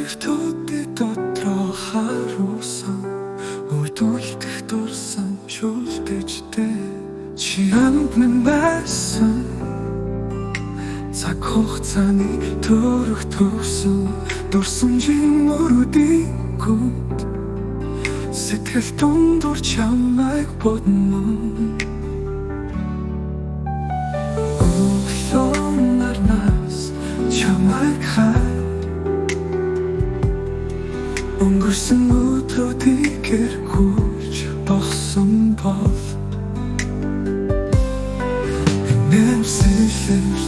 Эртүүдий дотроо харуулсан Үйдүүлдэх дурсан шүлтэжтэй Чи амд минь байсан Цаг хугацааны төрөх төгсөн Дурсамжийн мөрөдийн гүнд Сэтгэл дундуур чамайг бодно Өглөө нарнаас чамайг хай Өнгөрсөн өдрүүдийг эргүүлж богсон бол Нэмсэлэр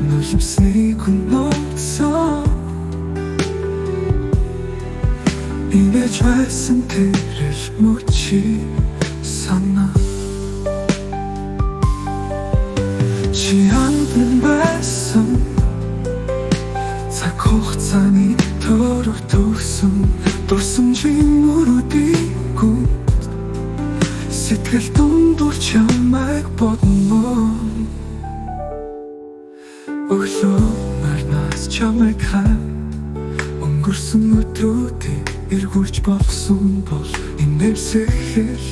нулимснийг өнөөцөө Имэж байсан тэрэл мөчи санаа Чи амд минь байсан Цаг хугацааны төрөх төгсөн Дурсамжийн мөрөдийн гүнд Сэтгэл дундуур чамайг бодно Өглөө нарнаас чамайг хай Өнгөрсөн өдрүүдийг эргүүлж болсон бол Инэвсэхэр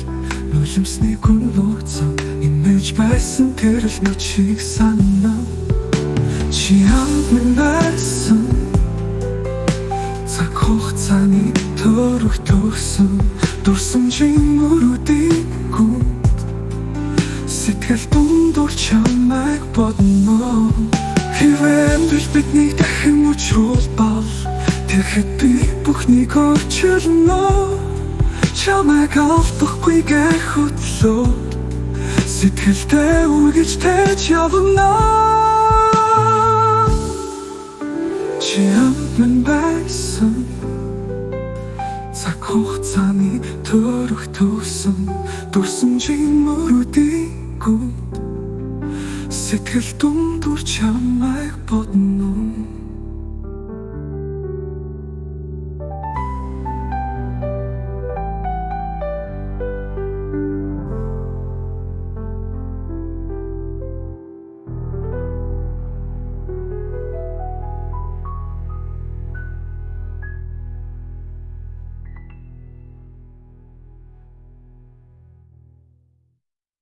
нулимснийг өнөөцөн Имэж байсан тэрэл мөчийг санаа Чи амд минь байсан Цаг хугацааны төрөх төгсөн Дурсамжийн мөрөдийн гүнд Сэтгэл дундуур чамайг бодно Хэвэн бидний дахин учруулбал Тэгэхэд би бүхнийг өөрчилнө Чамайг алдахгүйгээр хөтлөө Сэтгэлдээ үргэж тэж явна Чи амд минь байсан Цаг хугацааны төрөх төгсөн Дурсамжийн мөрөдийн гүнд Сэтгэл дундуур чамайг